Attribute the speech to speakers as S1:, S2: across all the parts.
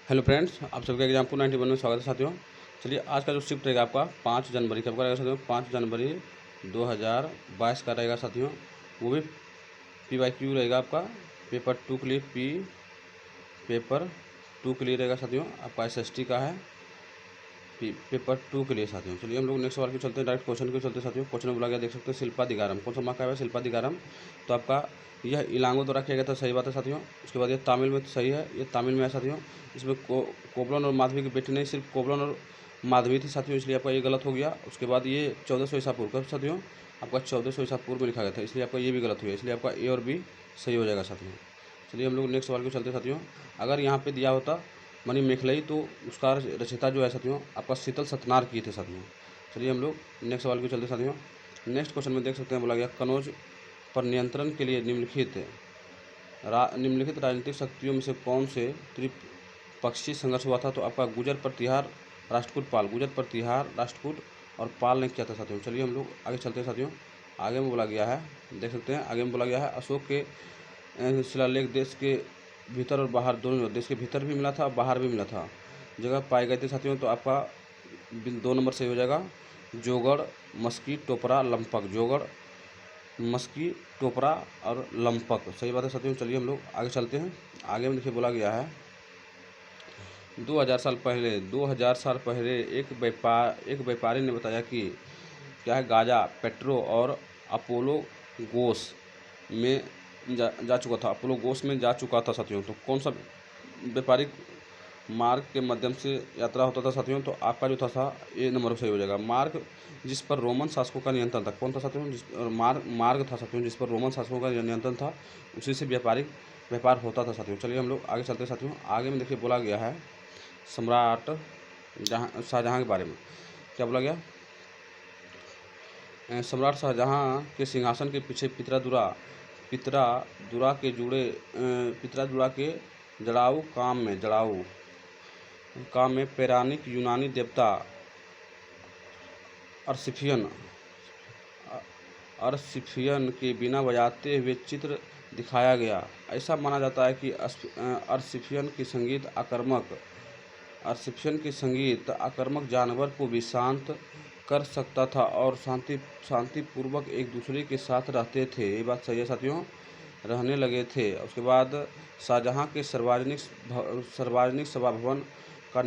S1: Hello friends, आप सबके exam को 91 में स्वागत है साथियों। चलिए, आज का जो शिफ्ट रहेगा आपका 5 जनवरी कब का रहेगा साथियों? 5 जनवरी 2022 का रहेगा साथियों। वो भी PYQ रहेगा आपका। पेपर 2 के लिए पेपर 2 के लिए रहेगा साथियों। आपका SST का है पेपर 2 के लिए साथियों। चलिए हम लोग नेक्स्ट सवाल के चलते हैं, डायरेक्ट क्वेश्चन के चलते हैं साथियों। क्वेश्चन में बोला गया, देख सकते हैं, शिल्पा दिगारम। कौन सा मार्क का है? शिल्पा दिगारम। तो आपका यह इलांगो द्वारा किया गया था, सही बात है साथियों। उसके बाद ये तमिल में, तो सही है, ये तमिल में है साथियों। इसमें कोवलन और माधवी की बेटी नहीं, सिर्फ कोवलन और माधवी थी साथियों, इसलिए आपका ये गलत हो गया। उसके बाद ये 1400 ईसा पूर्व कब साथियों? आपका 1400 ईसा पूर्व में लिखा गया था, इसलिए आपका ये भी गलत हो गया, इसलिए आपका ए और बी सही हो जाएगा साथियों। चलिए हम लोग नेक्स्ट सवाल को चलते हैं साथियों। अगर यहाँ पे दिया होता मणि मेखलई, तो उसका रचयिता जो है साथियों आपका शीतल सतनार किए थे साथियों। चलिए हम लोग नेक्स्ट सवाल को चलते साथियों। नेक्स्ट क्वेश्चन में देख सकते हैं, बोला गया कनौज पर नियंत्रण के लिए निम्नलिखित राजनीतिक शक्तियों में से कौन से त्रिपक्षीय संघर्ष हुआ था? तो आपका गुजर प्रतिहार, राष्ट्रकूट, पाल। गुजर प्रतिहार, राष्ट्रकूट और पाल ने किया था साथियों। चलिए हम लोग आगे चलते हैं साथियों। आगे में बोला गया है, देख सकते हैं, आगे में बोला गया है अशोक के शिलालेख देश के भीतर और बाहर दोनों, देश के भीतर भी मिला था, बाहर भी मिला था, जगह पाए गए थे साथियों। तो आपका 2 नंबर सही हो जाएगा, जोगढ़, मस्की, टोपरा, लंपक। जोगढ़, मस्की, टोपरा और लंपक, सही बात है साथियों। चलिए हम लोग आगे चलते हैं। आगे में देखिए बोला गया है 2000 साल पहले एक व्यापारी ने बताया कि क्या है, गाजा पेट्रो और अपोलो गोस में जा चुका था, अपोलो गोस में जा चुका था साथियों। तो कौन सा व्यापारिक मार्ग के माध्यम से यात्रा होता था साथियों? तो आपका जो था ए नंबर सही हो जाएगा, मार्ग जिस पर रोमन शासकों का नियंत्रण था। कौन था साथियों? मार्ग था साथियों जिस पर रोमन शासकों का नियंत्रण था, उसी से व्यापार होता था साथियों। चलिए हम लोग आगे चलते हैं साथियों। आगे में देखिए बोला गया है सम्राट शाहजहाँ के बारे में। क्या बोला गया? सम्राट शाहजहाँ के सिंहासन के पीछे पितरादुरा के जड़ाऊ काम में पौराणिक यूनानी देवता अर्सिफियन के बीना बजाते हुए चित्र दिखाया गया। ऐसा माना जाता है कि अर्सिफियन की संगीत आक्रामक जानवर को भी शांत कर सकता था और शांतिपूर्वक एक दूसरे के साथ रहते थे। ये बात सही है साथियों, रहने लगे थे। उसके बाद शाहजहाँ के सार्वजनिक सभा भवन का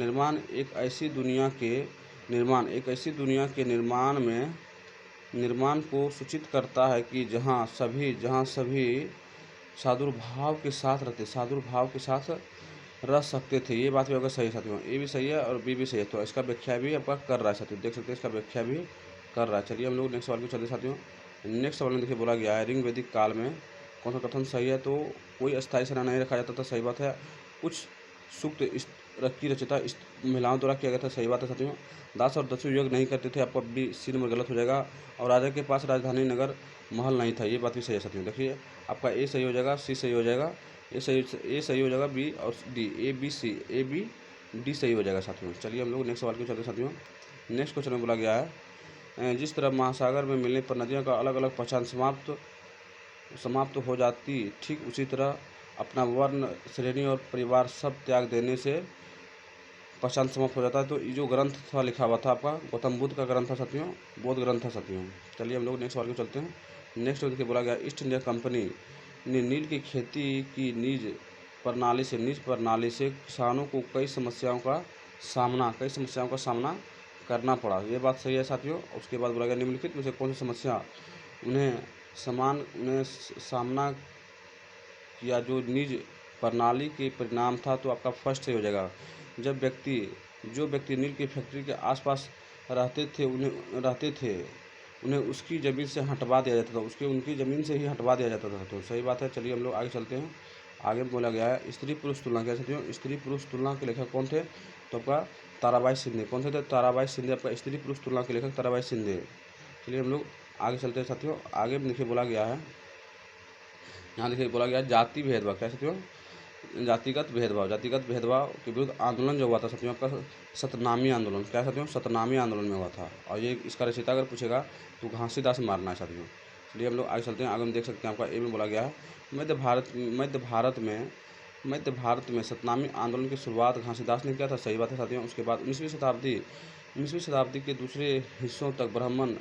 S1: एक ऐसी दुनिया के निर्माण को सूचित करता है कि जहाँ सभी सादुर्भाव के साथ रह सकते थे। ये बात भी आपका सही है साथियों, ए भी सही है और बी भी सही है। तो इसका व्याख्या भी आपका कर रहा है साथियों, देख सकते हैं, इसका व्याख्या भी कर रहा है। चलिए हम लोग नेक्स्ट सवाल को चलते साथियों। नेक्स्ट सवाल में देखिए बोला गया है ऋग वैदिक काल में कौन सा कथन सही है? तो कोई अस्थायी सेना नहीं रखा जाता था, सही बात है। कुछ सूक्त की रचना महिलाओं द्वारा किया गया था, सही बात है साथियों। दास और दस्यु यज्ञ नहीं करते थे, आपका बी सी नंबर गलत हो जाएगा। और राजा के पास राजधानी नगर महल नहीं था, ये बात भी सही है साथियों। देखिए आपका ए सही हो जाएगा, सी सही हो जाएगा, ए सही हो जाएगा, बी और डी, ए बी डी सही हो जाएगा साथियों। चलिए हम लोग नेक्स्ट सवाल को चलते साथियों। नेक्स्ट क्वेश्चन में बोला गया है जिस तरह महासागर में मिलने पर नदियों का अलग अलग पहचान समाप्त हो जाती, ठीक उसी तरह अपना वर्ण, श्रेणी और परिवार सब त्याग देने से पहचान समाप्त हो जाता है। तो ये जो ग्रंथ था लिखा हुआ था आपका गौतम बुद्ध का ग्रंथ था साथियों, बौद्ध ग्रंथ था साथियों। चलिए हम लोग नेक्स्ट सवाल को चलते हैं। नेक्स्ट देखिए बोला गया ईस्ट इंडिया कंपनी ने नील की खेती की नीज प्रणाली से किसानों को कई समस्याओं का सामना करना पड़ा। ये बात सही है साथियों। उसके बाद बोला गया निम्नलिखित में से कौन सी समस्या उन्हें सामना किया जो निज प्रणाली के परिणाम था? तो आपका फर्स्ट सही हो जाएगा। जो व्यक्ति नील की फैक्ट्री के आसपास रहते थे उन्हें उसकी ज़मीन से हटवा दिया जाता था, उनकी ज़मीन से ही हटवा दिया जाता था। तो सही बात है। चलिए हम लोग आगे चलते हैं। आगे बोला गया है स्त्री पुरुष तुलना। क्या साथियों? स्त्री पुरुष तुलना के लेखक कौन थे? तो आपका ताराबाई शिंदे। कौन थे? ताराबाई शिंदे, आपका स्त्री पुरुष तुलना के लेखक ताराबाई शिंदे। चलिए हम लोग आगे चलते हैं साथियों। आगे में देखिए बोला गया है, यहाँ देखिए बोला गया है जाति भेदभाव। क्या साथियों? जातिगत भेदभाव के विरुद्ध आंदोलन जो हुआ था साथियों, आपका सतनामी आंदोलन। क्या साथियों? सतनामी आंदोलन में हुआ था। और ये इसका रचयिता अगर पूछेगा तो घासीदास मारना है साथियों। चलिए हम लोग आगे चलते हैं। आगे हम देख सकते हैं आपका ए में बोला गया है मध्य भारत मध्य भारत में सतनामी आंदोलन की शुरुआत घासीदास ने किया था, सही बात है साथियों। उसके बाद 19वीं शताब्दी के दूसरे हिस्सों तक ब्राह्मण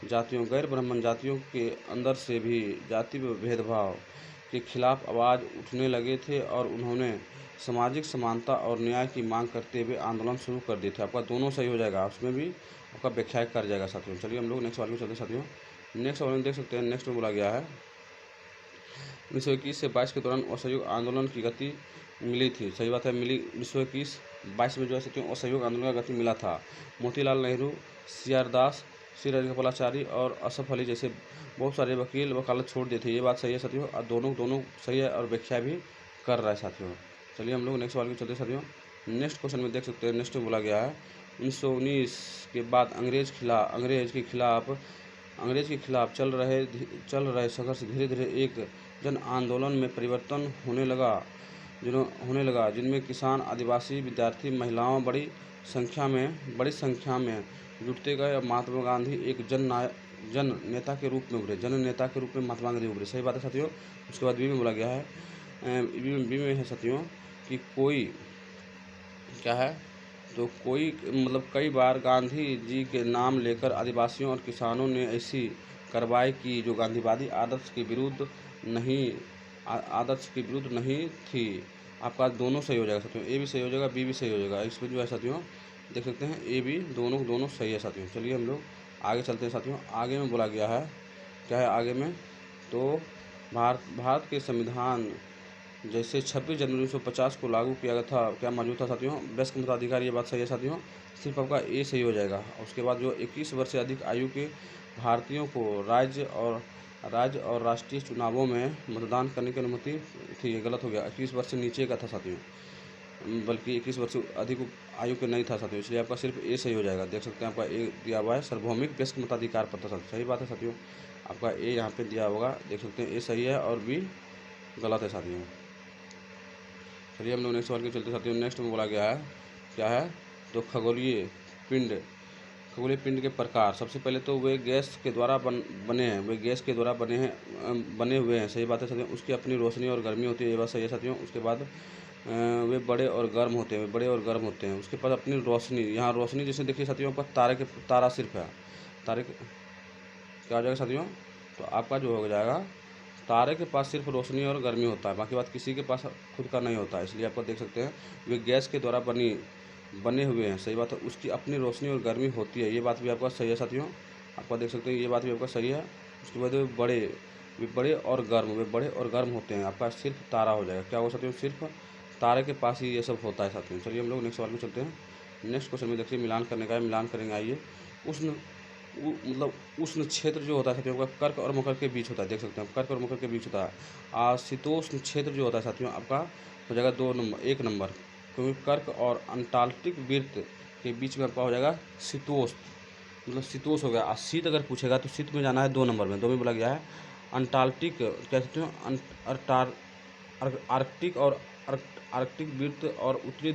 S1: जातियों, गैर ब्राह्मण जातियों के अंदर से भी जाति भेदभाव के खिलाफ आवाज़ उठने लगे थे और उन्होंने सामाजिक समानता और न्याय की मांग करते हुए आंदोलन शुरू कर दिए थे। आपका दोनों सही हो जाएगा, उसमें भी आपका व्याख्या कर जाएगा साथियों। चलिए हम लोग नेक्स्ट सवाल में चलते हैं साथियों। नेक्स्ट सवाल में देख सकते हैं, नेक्स्ट में बोला गया है 1921 से 22 के दौरान असहयोग आंदोलन की गति मिली थी, सही बात है, मिली। 1921-22 में जो है साथियों असहयोग आंदोलन का गति मिला था। मोतीलाल नेहरू, CR दास, श्री राजगोपालाचारी और असफ अली जैसे बहुत सारे वकील वकालत छोड़ दिए थे, ये बात सही है साथियों। और दोनों सही है और व्याख्या भी कर रहा है साथियों। चलिए हम लोग नेक्स्ट सवाल में चलते हैं साथियों। नेक्स्ट क्वेश्चन में देख सकते हैं, नेक्स्ट में बोला गया है 1919 के बाद अंग्रेज के खिलाफ चल रहे संघर्ष धीरे धीरे एक जन आंदोलन में परिवर्तन होने लगा जिनमें किसान, आदिवासी, विद्यार्थी, महिलाओं बड़ी संख्या में जुटते गए और महात्मा गांधी एक जन नेता के रूप में महात्मा गांधी उभरे, सही बात है साथियों। उसके बाद बी में बोला गया है, बी में है साथियों कि कोई क्या है, तो कोई मतलब कई बार गांधी जी के नाम लेकर आदिवासियों और किसानों ने ऐसी कार्रवाई की जो गांधीवादी आदर्श के विरुद्ध नहीं थी। आपका दोनों सही हो जाएगा साथियों, ए भी सही हो जाएगा, बी भी सही हो जाएगा। इसमें जो है साथियों देख सकते हैं ए बी दोनों सही है साथियों। चलिए हम लोग आगे चलते हैं साथियों। आगे में बोला गया है, क्या है आगे में, तो भारत के संविधान जैसे 26 जनवरी 1950 को लागू किया गया था, क्या मौजूद था साथियों, वयस्क मताधिकार, ये बात सही है साथियों। सिर्फ आपका ए सही हो जाएगा। उसके बाद जो 21 वर्ष से अधिक आयु के भारतीयों को राज्य और राष्ट्रीय चुनावों में मतदान करने की अनुमति थी, ये गलत हो गया, 21 वर्ष से नीचे का था साथियों, बल्कि 21 वर्ष से अधिक आयु के नहीं था साथियों, इसलिए आपका सिर्फ ए सही हो जाएगा। देख सकते हैं आपका ए दिया हुआ है, सार्वभौमिक वयस्क मताधिकार पत्र साथियों, सही बात है साथियों। आपका ए यहाँ पे दिया होगा, देख सकते हैं ए सही है और बी गलत है साथियों। चलिए हम लोग नेक्स्ट सवाल के चलते साथियों। नेक्स्ट में बोला गया है, क्या है, तो खगोलीय पिंड के प्रकार। सबसे पहले तो वे गैस के द्वारा बने हुए हैं, सही बात है साथियों। उसकी अपनी रोशनी और गर्मी होती है, ये बात सही है साथियों। उसके बाद वे बड़े और गर्म होते हैं, उसके पास अपनी रोशनी, यहाँ रोशनी जैसे देखिए साथियों, आपका तारा सिर्फ है, तारे क्या हो जाएगा साथियों, तो आपका जो हो जाएगा तारे के पास सिर्फ रोशनी और गर्मी होता है, बाकी बात किसी के पास खुद का नहीं होता है, इसलिए आपको देख सकते हैं वे गैस के द्वारा बने हुए हैं, सही बात है। उसकी अपनी रोशनी और गर्मी होती है, ये बात भी आपका सही है साथियों। आपका देख सकते हैं ये बात भी आपका सही है। उसके बाद वे बड़े और गर्म होते हैं, आपका सिर्फ तारा हो जाएगा, क्या हो साथियों, सिर्फ तारे के पास ही ये सब होता है साथियों। चलिए हम लोग नेक्स्ट सवाल में चलते हैं। नेक्स्ट क्वेश्चन में देखिए मिलान करने का है, मिलान करेंगे। आइए, उष्ण क्षेत्र जो होता है साथियों आपका कर्क और मकर के बीच होता है, देख सकते हैं कर्क और मकर के बीच होता है। शीतोष्ण क्षेत्र जो होता है साथियों आपका हो जाएगा 1 नंबर, क्योंकि कर्क और अंटार्कटिक वृत्त के बीच में आपका हो जाएगा शीतोष्ण, मतलब शीतोष्ण हो गया। शीत अगर पूछेगा तो शीत में जाना है 2 नंबर में, 2 में बोला गया है। अंटार्कटिक कह सकते हो, आर्कटिक वृत्त और उत्तरी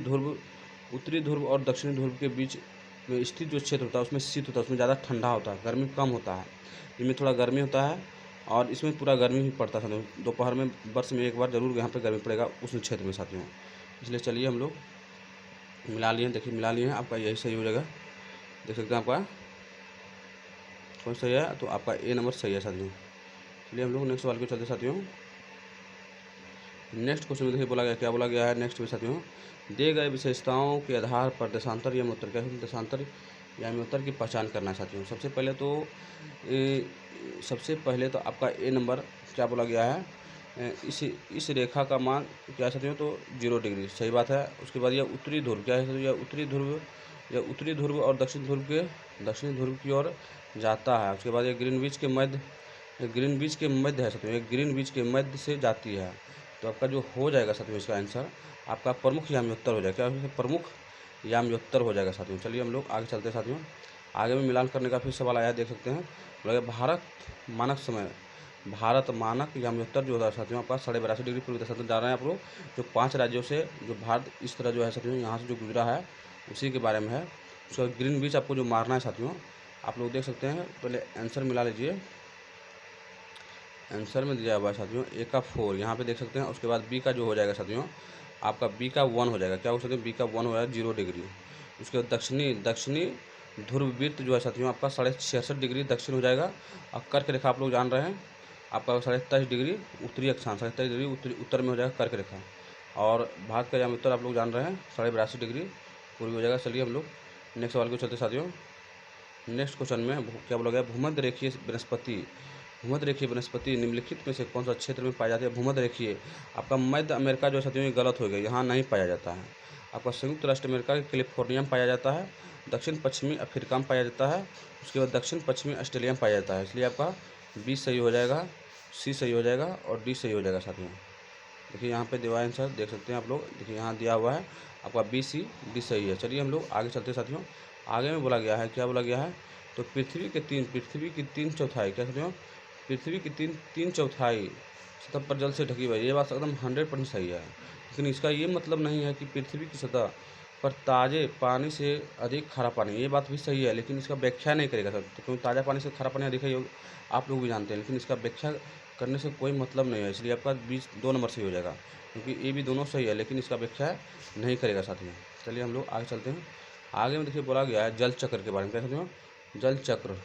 S1: ध्रुव और दक्षिणी ध्रुव के बीच में स्थित जो क्षेत्र होता है उसमें शीत होता है, उसमें ज़्यादा ठंडा होता है, गर्मी कम होता है। इनमें थोड़ा गर्मी होता है और इसमें पूरा गर्मी भी पड़ता है साथियों। दोपहर में वर्ष में एक बार जरूर यहाँ पे गर्मी पड़ेगा उस क्षेत्र में साथियों। इसलिए चलिए हम लोग मिला लिए, देखिए मिला लिए हैं, आपका यही सही हो जाएगा। देख सकते हैं आपका कौन सही है, तो आपका ए नंबर सही है साथियों। चलिए हम लोग नेक्स्ट सवाल को चलते साथियों। नेक्स्ट क्वेश्चन में देखिए बोला गया, क्या बोला गया है नेक्स्ट में साथियों, दिए गए विशेषताओं के आधार पर देशांतर या उत्तर, क्या देशांतर या उत्तर की पहचान करना है साथियों। सबसे पहले तो आपका ए नंबर क्या बोला गया है, इस रेखा का मान क्या है साथियों, तो 0 डिग्री, सही बात है। उसके बाद यह उत्तरी ध्रुव क्या है साथियों, यह उत्तरी ध्रुव और दक्षिणी ध्रुव की ओर जाता है। उसके बाद ये ग्रीनविच के मध्य है साथियों, ये ग्रीनविच के मध्य से जाती है। तो आपका जो हो जाएगा साथियों इसका आंसर आपका प्रमुख याम्योत्तर हो जाएगा, क्या प्रमुख याम्योत्तर हो जाएगा साथियों। चलिए हम लोग आगे चलते हैं साथियों। आगे में मिलान करने का फिर सवाल आया, देख सकते हैं बोला भारत मानक याम्योत्तर जो होता है साथियों आपका 82.5 डिग्री पूर्व दशा जा रहे हैं आप लोग। जो 5 राज्यों से जो भारत इस तरह जो है साथियों यहाँ से जो गुजरा है उसी के बारे में है। उसका ग्रीनविच आपको जो मारना है साथियों, आप लोग देख सकते हैं, पहले आंसर मिला लीजिए। आंसर में दिया हुआ है साथियों ए का 4 यहाँ पे देख सकते हैं। उसके बाद बी का जो हो जाएगा साथियों आपका बी का 1 हो जाएगा। क्या हो सकते हैं, बी का 1 हो जाएगा 0 डिग्री। उसके बाद दक्षिणी दक्षिणी ध्रुववृत्त जो है साथियों आपका 66.5 डिग्री दक्षिण हो जाएगा। और कर्क रेखा आप लोग जान रहे हैं आपका 27.5 डिग्री उत्तरी अक्षांश, 27 डिग्री उत्तर में हो जाएगा कर्क रेखा। और भारत का याम उत्तर आप लोग जान रहे हैं 82.5 डिग्री पूर्वी हो जाएगा। चलिए हम लोग नेक्स्ट सवाल को चलते साथियों। नेक्स्ट क्वेश्चन में क्या बोला गया, भूमध्य रेखीय वनस्पति, भूमध्य रेखीय वनस्पति निम्नलिखित में से कौन सा क्षेत्र में पाया जाता है। भूमध्य रेखीय आपका मध्य अमेरिका जो साथियों ये गलत हो गया, यहाँ नहीं पाया जाता है। आपका संयुक्त राष्ट्र अमेरिका के कैलिफोर्निया में पाया जाता है, दक्षिण पश्चिमी अफ्रीका में पाया जाता है, उसके बाद दक्षिण पश्चिमी ऑस्ट्रेलिया में पाया जाता है। इसलिए आपका बी सही हो जाएगा, सी सही हो जाएगा और डी सही हो जाएगा साथियों। देखिए यहाँ पे दिया आंसर देख सकते हैं आप लोग, देखिए यहाँ दिया हुआ है आपका बी सी डी सही है। चलिए हम लोग आगे चलते हैं साथियों। आगे में बोला गया है, क्या बोला गया है, तो पृथ्वी की 3/4 क्या साथियों, पृथ्वी की तीन चौथाई सतह पर जल से ढकी हुई है। ये बात एकदम 100% सही है, लेकिन इसका ये मतलब नहीं है कि पृथ्वी की सतह पर ताज़े पानी से अधिक खारा पानी, ये बात भी सही है, लेकिन इसका व्याख्या नहीं करेगा सर, क्योंकि ताज़ा पानी से खारा पानी अधिक है आप लोग भी जानते हैं, लेकिन इसका व्याख्या करने से कोई मतलब नहीं है। इसलिए आपका 2 नंबर सही हो जाएगा, क्योंकि ये भी दोनों सही है, लेकिन इसका व्याख्या नहीं करेगा साथियों। चलिए हम लोग आगे चलते हैं। आगे में देखिए बोला गया है जल चक्र के बारे में, क्या साथियों, जल चक्र,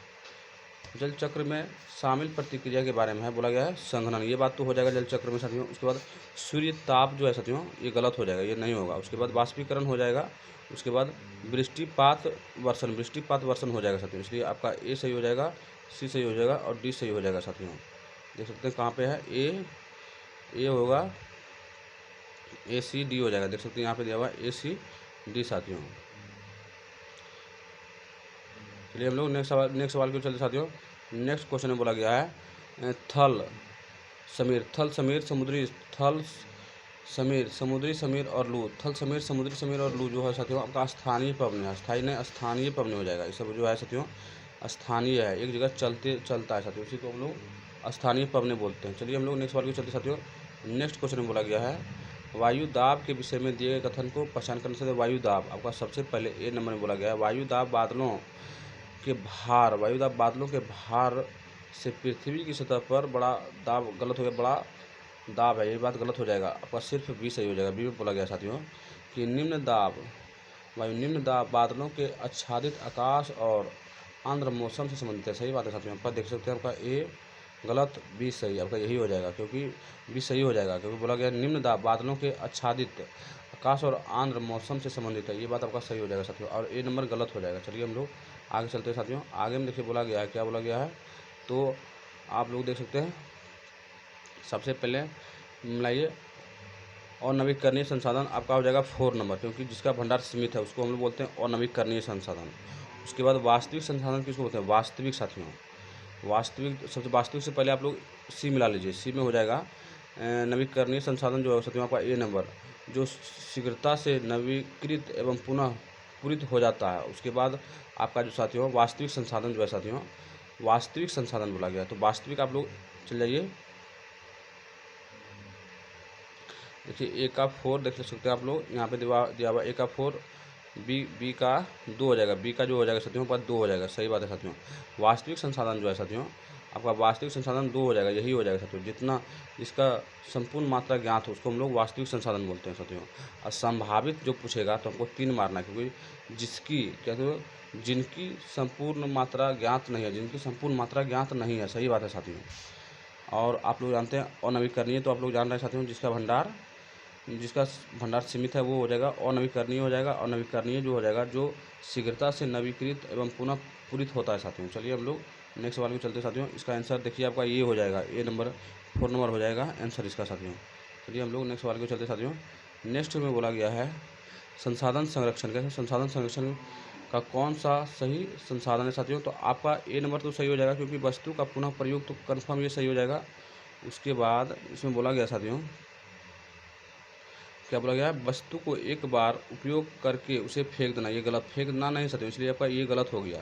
S1: जल चक्र में शामिल प्रतिक्रिया के बारे में है, बोला गया है संघनन, ये बात तो हो जाएगा जल चक्र में साथियों। उसके बाद सूर्य ताप जो है साथियों ये गलत हो जाएगा, ये नहीं होगा। उसके बाद वाष्पीकरण हो जाएगा। उसके बाद वृष्टिपात वर्षण हो जाएगा साथियों। इसलिए आपका ए सही हो जाएगा, सी सही हो जाएगा और डी सही हो जाएगा साथियों। देख सकते हैं कहाँ पे है, ए होगा, ए सी डी हो जाएगा। देख सकते हैं यहाँ पे दिया हुआ ए सी डी साथियों। चलिए हम लोग नेक्स्ट सवाल को चलते साथियों। नेक्स्ट क्वेश्चन में बोला गया है थल समीर समुद्री समीर और लू, थल समीर समुद्री समीर और लू जो है साथियों आपका स्थानीय पवनी है, स्थायी नहीं स्थानीय पवनी हो जाएगा। ये सब जो है साथियों स्थानीय है, एक जगह चलता है साथियों, इसी को हम लोग स्थानीय पवनी बोलते हैं। चलिए हम लोग नेक्स्ट सवाल को चलते साथियों। नेक्स्ट क्वेश्चन में बोला गया है वायु दाब के विषय में दिए गए कथन को पहचान करने से। वायु दाब आपका सबसे पहले ए नंबर में बोला गया है वायु दाब बादलों के भार से पृथ्वी की सतह पर बड़ा दाब, गलत हो गया, बड़ा दाब है, ये बात गलत हो जाएगा। आपका सिर्फ बी सही हो जाएगा। बी में बोला गया साथियों कि निम्न दाब बादलों के आच्छादित आकाश और आंध्र मौसम से संबंधित है, सही बात है साथियों। आपका देख सकते हैं आपका ए गलत, बी सही, आपका यही हो जाएगा, क्योंकि बी सही हो जाएगा, क्योंकि बोला गया निम्न दाब बादलों के आच्छादित आकाश और आंध्र मौसम से संबंधित है, ये बात आपका सही हो जाएगा साथियों, और ए नंबर गलत हो जाएगा। चलिए हम लोग आगे चलते हैं साथियों। आगे में देखिए बोला गया है, क्या बोला गया है, तो आप लोग देख सकते हैं सबसे पहले मिलाइए अनवीकरणीय संसाधन आपका हो जाएगा 4 नंबर, क्योंकि जिसका भंडार सीमित है उसको हम लोग बोलते हैं अनवीकरणीय संसाधन। उसके बाद वास्तविक संसाधन किसको बोलते हैं, वास्तविक साथियों, वास्तविक से पहले आप लोग सी मिला लीजिए। सी में हो जाएगा नवीकरणीय संसाधन जो है साथियों आपका ए नंबर, जो शीघ्रता से नवीकृत एवं पुनः पूरित हो जाता है। उसके बाद आपका जो साथियों वास्तविक संसाधन जो है साथियों वास्तविक संसाधन बोला गया, तो वास्तविक आप लोग चल जाइए। देखिए ए का 4 देख सकते हैं आप लोग, यहाँ पे दिया हुआ ए का 4, बी का 2 हो जाएगा, बी का जो हो जाएगा साथियों पर 2 हो जाएगा, सही बात है साथियों। वास्तविक संसाधन जो है साथियों आपका वास्तविक संसाधन 2 हो जाएगा, यही हो जाएगा साथियों। जिसका संपूर्ण मात्रा ज्ञात हो उसको हम लोग वास्तविक संसाधन बोलते हैं साथियों। और संभावित जो पूछेगा तो हमको 3 मारना है, क्योंकि जिनकी संपूर्ण मात्रा ज्ञात नहीं है, सही बात है साथियों। और आप लोग जानते हैं अनवीकरणीय, तो आप लोग जान रहे हैं साथियों जिसका भंडार सीमित है वो हो जाएगा अनवीकरणीय हो जाएगा। अनवीकरणीय जो हो जाएगा जो शीघ्रता से नवीकृत एवं पुनः पूरित होता है साथियों। चलिए हम लोग नेक्स्ट सवाल में चलते साथियों। इसका आंसर देखिए आपका ये हो जाएगा, ए नंबर 4 नंबर हो जाएगा आंसर इसका साथियों। चलिए हम लोग नेक्स्ट सवाल को चलते साथियों। नेक्स्ट में बोला गया है संसाधन संरक्षण, कैसे संसाधन संरक्षण का कौन सा सही संसाधन है साथियों, तो आपका ए नंबर तो सही हो जाएगा, क्योंकि वस्तु का पुनः प्रयोग तो कन्फर्म ये सही हो जाएगा। उसके बाद इसमें बोला गया साथियों, क्या बोला गया, वस्तु को एक बार उपयोग करके उसे फेंक देना, ये गलत, फेंकना नहीं साथियों, इसलिए आपका ये गलत हो गया।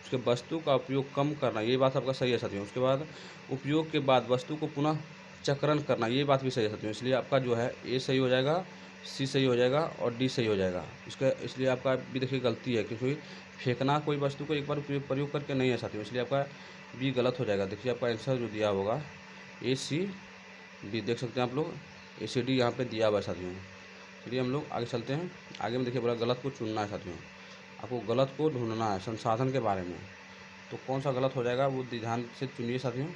S1: उसके वस्तु का उपयोग कम करना, ये बात आपका सही है साथियों। उसके बाद उपयोग के बाद वस्तु को पुनः चक्रण करना, ये बात भी सही है साथियों, इसलिए आपका जो है ए सही हो जाएगा, सी सही हो जाएगा और डी सही हो जाएगा। इसलिए आपका भी देखिए गलती है, क्योंकि फेंकना कोई वस्तु को एक बार प्रयोग करके नहीं है साथियों, इसलिए आपका बी गलत हो जाएगा। देखिए आपका आंसर जो दिया होगा ए सी डी, देख सकते हैं आप लोग ए सी डी यहाँ पे दिया हुआ है साथियों। चलिए हम लोग आगे चलते हैं। आगे में देखिए बोला गलत को चुनना है साथियों, आपको गलत को ढूंढना है संसाधन के बारे में। तो कौन सा गलत हो जाएगा वो ध्यान से चुनिए साथियों।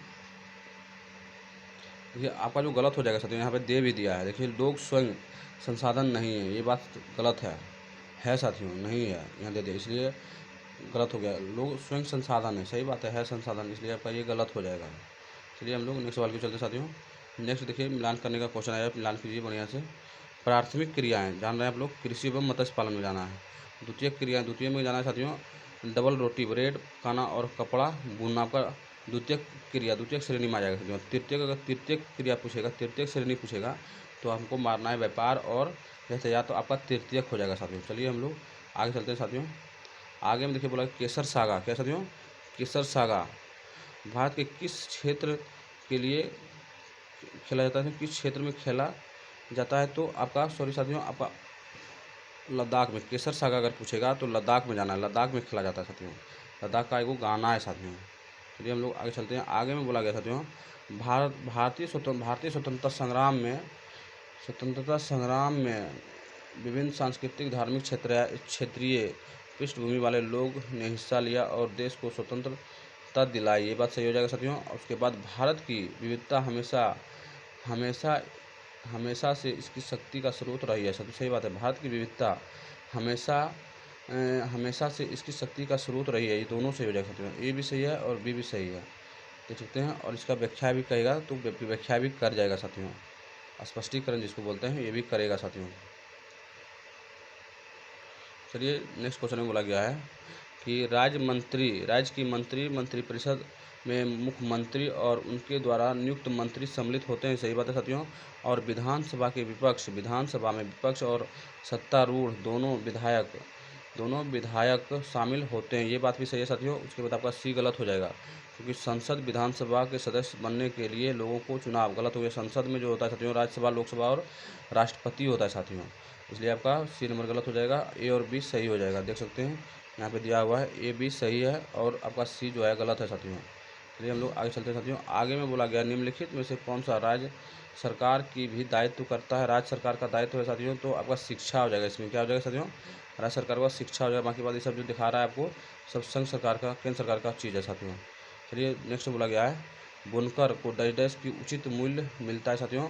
S1: देखिए आपका जो गलत हो जाएगा साथियों, यहाँ पे दे भी दिया है। देखिए लोग स्वयं संसाधन नहीं है, ये बात गलत है साथियों, नहीं है, यहाँ दे दिया इसलिए गलत हो गया। लोग स्वयं संसाधन है, सही बात है संसाधन, इसलिए आपका ये गलत हो जाएगा। चलिए हम लोग नेक्स्ट सवाल की चलते साथियों। नेक्स्ट देखिए मिलान करने का क्वेश्चन आया, मिलान कीजिए बढ़िया से। प्राथमिक क्रियाएं जान रहे हैं आप लोग, कृषि एवं मत्स्य पालन में जाना है। द्वितीय क्रियाएं, द्वितीय में जाना है साथियों, डबल रोटी, ब्रेड खाना और कपड़ा बुनना आपका द्वितीय क्रिया, द्वितीय श्रेणी में आ जाएगा साथियों। तृतीय, अगर तृतीय क्रिया पूछेगा, तृतीय श्रेणी पूछेगा तो हमको मारना है व्यापार और यातायात, तो आपका तृतीयक हो जाएगा साथियों। चलिए हम लोग आगे चलते हैं साथियों। आगे में देखिए बोला केसर सागा, क्या साथियों, केसर सागा भारत के किस क्षेत्र के लिए खेला जाता है, किस क्षेत्र में खेला जाता है, तो आपका सॉरी साथियों आपका लद्दाख में। केसर सागा अगर पूछेगा तो लद्दाख में जाना है, लद्दाख में खेला जाता है साथियों, लद्दाख का एगो गाना है साथियों। चलिए हम लोग आगे चलते हैं। आगे में बोला गया साथियों भारतीय स्वतंत्रता संग्राम में विभिन्न सांस्कृतिक धार्मिक क्षेत्रीय पृष्ठभूमि वाले लोग ने हिस्सा लिया और देश को स्वतंत्रता दिलाई, ये बात सही हो जाएगा साथियों। उसके बाद भारत की विविधता हमेशा से इसकी शक्ति का स्रोत रही है, सबसे सही बात है। भारत की विविधता हमेशा से इसकी शक्ति का स्रोत रही है, ये दोनों सही हो जाएगा साथियों। ए भी सही है और बी भी सही है, देख सकते हैं। और इसका व्याख्या भी कहेगा तो व्याख्या भी कर जाएगा साथियों, स्पष्टीकरण जिसको बोलते हैं ये भी करेगा साथियों। चलिए नेक्स्ट क्वेश्चन में बोला गया है कि राज्य की मंत्रिपरिषद में मुख्यमंत्री और उनके द्वारा नियुक्त मंत्री सम्मिलित होते हैं, सही बात है साथियों। और विधानसभा में विपक्ष और सत्तारूढ़ दोनों विधायक शामिल होते हैं, ये बात भी सही है साथियों। उसके बाद आपका सी गलत हो जाएगा, क्योंकि संसद विधानसभा के सदस्य बनने के लिए लोगों को चुनाव, गलत हो गया। संसद में जो होता है साथियों राज्यसभा, लोकसभा और राष्ट्रपति होता है साथियों, इसलिए आपका सी नंबर गलत हो जाएगा। ए और बी सही हो जाएगा, देख सकते हैं यहाँ पे दिया हुआ है ए बी सही है और आपका सी जो है गलत है साथियों। चलिए हम लोग आगे चलते हैं साथियों। आगे में बोला गया निम्नलिखित में से कौन सा राज्य सरकार की भी दायित्व करता है, राज्य सरकार का दायित्व है साथियों, तो आपका शिक्षा हो जाएगा। इसमें क्या हो जाएगा साथियों, राज्य सरकार का शिक्षा हो जाएगा। बाकी बात ये सब जो दिखा रहा है आपको सब संघ सरकार का, केंद्र सरकार का चीज़ है साथियों। चलिए नेक्स्ट बोला गया है बुनकर को डैश की उचित मूल्य मिलता है साथियों,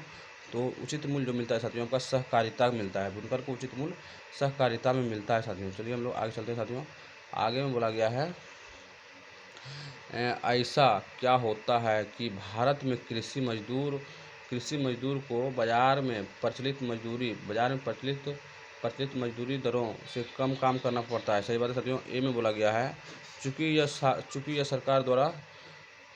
S1: तो उचित मूल्य जो मिलता है साथियों आपका सहकारिता मिलता है, बुनकर को उचित मूल्य सहकारिता में मिलता है साथियों। चलिए हम लोग आगे चलते हैं साथियों। आगे में बोला गया है ऐसा क्या होता है कि भारत में कृषि मजदूर को बाजार में प्रचलित मजदूरी दरों से कम काम करना पड़ता है, सही बात है साथियों। ए में बोला गया है चूँकि यह सरकार द्वारा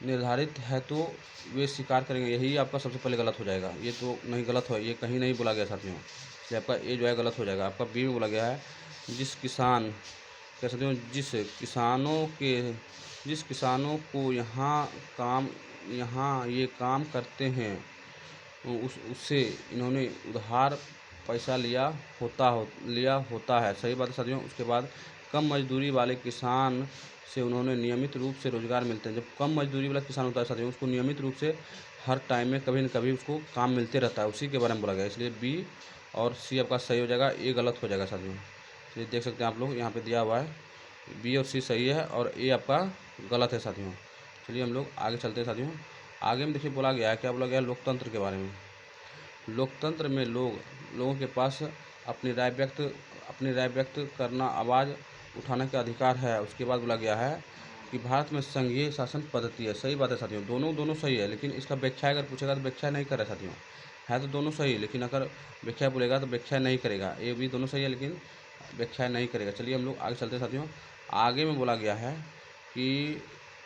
S1: निर्धारित है तो वे स्वीकार करेंगे, यही आपका सबसे पहले गलत हो जाएगा। ये तो नहीं गलत हो, ये कहीं नहीं बोला गया साथियों, इसलिए आपका ए जो है गलत हो जाएगा। आपका बी में बोला गया है जिस किसानों को यहाँ ये काम करते हैं उससे इन्होंने उधार पैसा लिया होता है, सही बात है साथियों। उसके बाद कम मजदूरी वाले किसान से उन्होंने नियमित रूप से रोजगार मिलते हैं। जब कम मजदूरी वाला किसान होता है साथियों उसको नियमित रूप से हर टाइम में कभी न कभी उसको काम मिलते रहता है, उसी के बारे में बोला गया, इसलिए बी और सी आपका सही हो जाएगा, ए गलत हो जाएगा साथियों। तो देख सकते हैं आप लोग यहाँ पे दिया हुआ है बी और सी सही है और ए आपका गलत है साथियों। चलिए हम लोग आगे चलते हैं साथियों। आगे में देखिए बोला गया है, क्या बोला गया है, लोकतंत्र के बारे में। लोकतंत्र में लोगों के पास अपनी राय व्यक्त करना, आवाज़ उठाने का अधिकार है। उसके बाद बोला गया है कि भारत में संघीय शासन पद्धति है, सही बात है साथियों। दोनों सही है, लेकिन इसका व्याख्या अगर पूछेगा तो व्याख्या नहीं कर रहा साथियों, है तो दोनों सही, लेकिन अगर व्याख्या बोलेगा तो व्याख्या नहीं करेगा। ये भी दोनों सही है लेकिन व्याख्या नहीं करेगा। चलिए हम लोग आगे चलते हैं साथियों। आगे में बोला गया है कि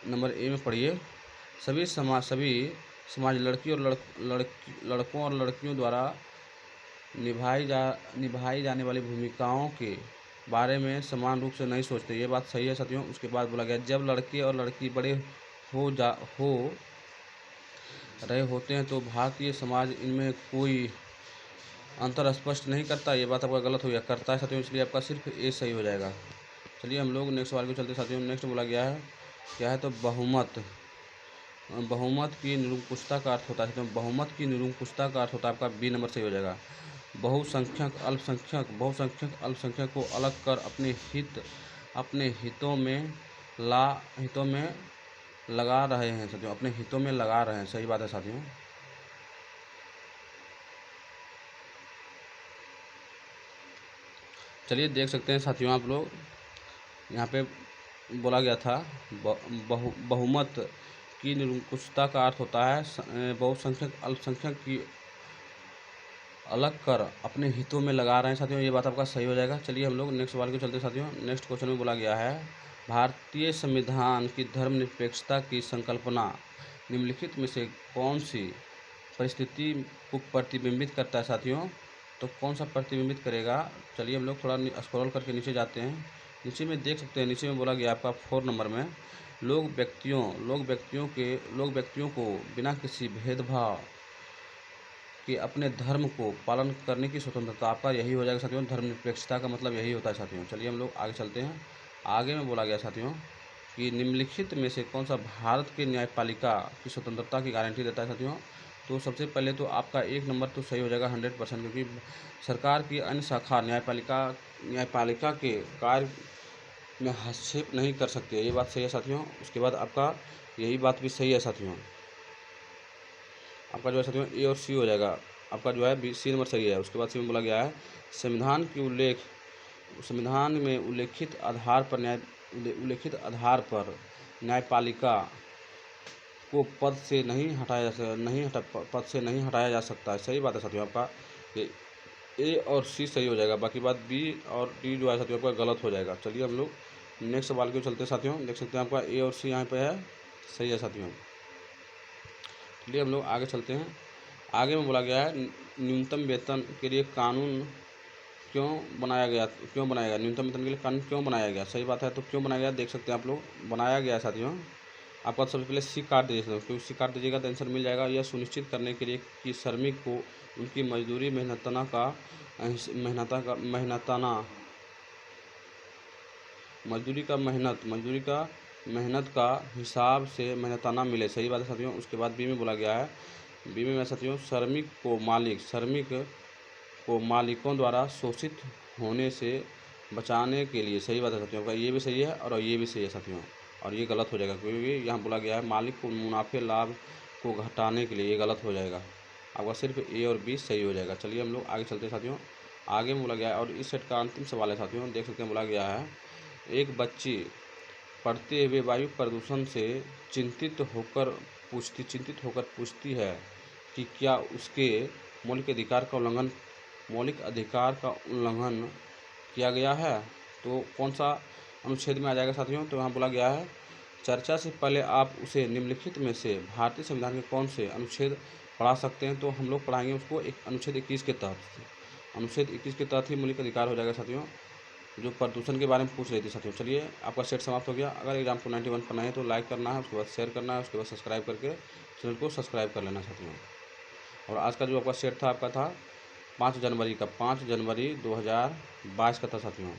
S1: नंबर ए में पढ़िए सभी समाज लड़कों और लड़कियों द्वारा निभाई जाने वाली भूमिकाओं के बारे में समान रूप से नहीं सोचते, ये बात सही है साथियों। उसके बाद बोला गया जब लड़के और लड़की बड़े हो रहे होते हैं तो भारतीय समाज इनमें कोई अंतर स्पष्ट नहीं करता, ये बात आपका गलत हो गया, करता है साथियों, इसलिए आपका सिर्फ ए सही हो जाएगा। चलिए हम लोग नेक्स्ट सवाल को चलते साथियों। नेक्स्ट बोला गया है क्या है, तो बहुमत की निरंकुशता का अर्थ होता है, तो बहुमत की निरंकुशता का अर्थ होता है आपका बी नंबर सही हो जाएगा। बहुसंख्यक को अलग कर अपने हितों में लगा रहे हैं साथियों, अपने हितों में लगा रहे हैं। सही बात है साथियों। चलिए देख सकते हैं साथियों, आप लोग यहाँ पे बोला गया था बहुमत की निरंकुशता का अर्थ होता है बहुसंख्यक अल्पसंख्यक की अलग कर अपने हितों में लगा रहे हैं साथियों। ये बात आपका सही हो जाएगा। चलिए हम लोग नेक्स्ट सवाल को चलते साथियों। नेक्स्ट क्वेश्चन में बोला गया है, भारतीय संविधान की धर्मनिरपेक्षता की संकल्पना निम्नलिखित में से कौन सी परिस्थिति को प्रतिबिंबित करता है साथियों? तो कौन सा प्रतिबिंबित करेगा? चलिए हम लोग थोड़ा स्क्रॉल करके नीचे जाते हैं। नीचे में देख सकते हैं, नीचे में बोला गया आपका 4 नंबर में, लोग व्यक्तियों को बिना किसी भेदभाव कि अपने धर्म को पालन करने की स्वतंत्रता। आपका यही हो जाएगा साथियों, धर्मनिरपेक्षता का मतलब यही होता है साथियों। चलिए हम लोग आगे चलते हैं। आगे में बोला गया साथियों कि निम्नलिखित में से कौन सा भारत के न्यायपालिका की स्वतंत्रता की गारंटी देता है साथियों? तो सबसे पहले तो आपका 1 नंबर तो सही हो जाएगा 100%, क्योंकि सरकार की अन्य शाखा न्यायपालिका के कार्य में हस्तक्षेप नहीं कर सकती है। ये बात सही है साथियों। उसके बाद आपका यही बात भी सही है साथियों। आपका जो है साथियों ए और सी हो जाएगा। आपका जो है बी सी नंबर सही है। उसके बाद सी में बोला गया है, संविधान में उल्लेखित आधार पर न्यायपालिका को पद से नहीं हटाया जा सकता है। सही बात है साथियों। आपका ए और सी सही हो जाएगा। बाकी बात बी और डी जो है साथियों आपका गलत हो जाएगा। चलिए हम लोग नेक्स्ट सवाल के चलते साथियों। देख सकते हैं आपका ए और सी यहाँ पे है, सही है साथियों। चलिए हम लोग आगे चलते हैं। आगे में बोला गया है, न्यूनतम वेतन के लिए कानून क्यों बनाया गया? न्यूनतम वेतन के लिए कानून क्यों बनाया गया? सही बात है। तो क्यों बनाया गया देख सकते हैं आप लोग। बनाया गया है साथियों, आपका सबसे पहले सी काट दीजिए साथियों, क्योंकि सी काट दीजिएगा तो आंसर मिल जाएगा। यह सुनिश्चित करने के लिए कि श्रमिक को उनकी मजदूरी मेहनताना मेहनत का हिसाब से मेहनताना मिले। सही बात है साथियों। उसके बाद बी में बोला गया है, बी में साथियों, श्रमिक को मालिकों द्वारा शोषित होने से बचाने के लिए। सही बात है साथियों। आपका ये भी सही है और ये भी सही है साथियों, और ये गलत हो जाएगा क्योंकि यहाँ बोला गया है मालिक को मुनाफे लाभ को घटाने के लिए। ये गलत हो जाएगा। आपका सिर्फ ए और बी सही हो जाएगा। चलिए हम लोग आगे चलते हैं साथियों। आगे में बोला गया है, और इस सेट का अंतिम सवाल है साथियों। देख सकते हैं बोला गया है, एक बच्ची पढ़ते हुए वायु प्रदूषण से चिंतित होकर पूछती है कि क्या उसके मौलिक अधिकार का उल्लंघन किया गया है? तो कौन सा अनुच्छेद में आ जाएगा साथियों? तो यहाँ बोला गया है, चर्चा से पहले आप उसे निम्नलिखित में से भारतीय संविधान के कौन से अनुच्छेद पढ़ा सकते हैं? तो हम लोग पढ़ाएंगे उसको अनुच्छेद 21 के तहत। अनुच्छेद 21 के तहत ही मौलिक अधिकार हो जाएगा साथियों, जो प्रदूषण के बारे में पूछ रही थी साथियों। चलिए आपका सेट समाप्त हो गया। अगर एग्जाम को 91 पढ़ना है तो लाइक करना है, उसके बाद शेयर करना है, उसके बाद सब्सक्राइब करके चैनल को सब्सक्राइब कर लेना साथियों। और आज का जो आपका सेट था, आपका था 5 जनवरी 2022 का था साथियों।